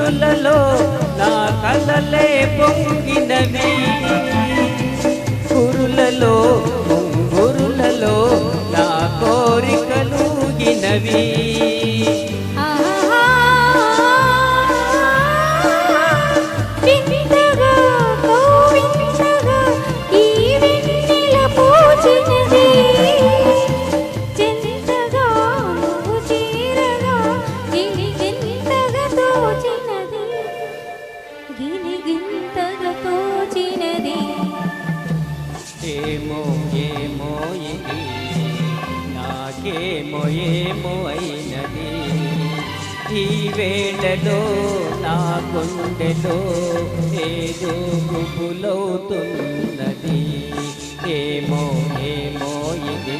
కనులలో నా కలలే పొంగినవి, కురులలో ముంగురులలో నా కోరికలుగినవి. ఏమో ఏమో ఇది నాకేమో ఏమో అయినది, ఈ వేళలో నా గుండెలో ఏదో గుబులవుతున్నది. ఏమో ఏమో ఇది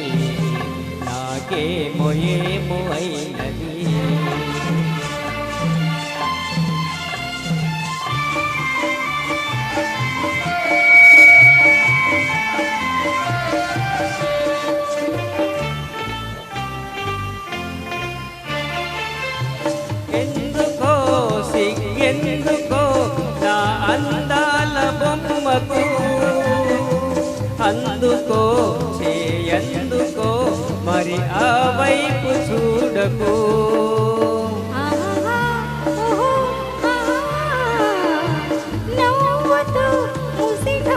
నాకేమో ఏమో అయినది. ఎందుకో సిగ్గెందుకో నా అందాల బొమ్మకు, అందుకో చేయందుకో మరి ఆ వైపు చూడకు. నవ్వుతూ ముసిగా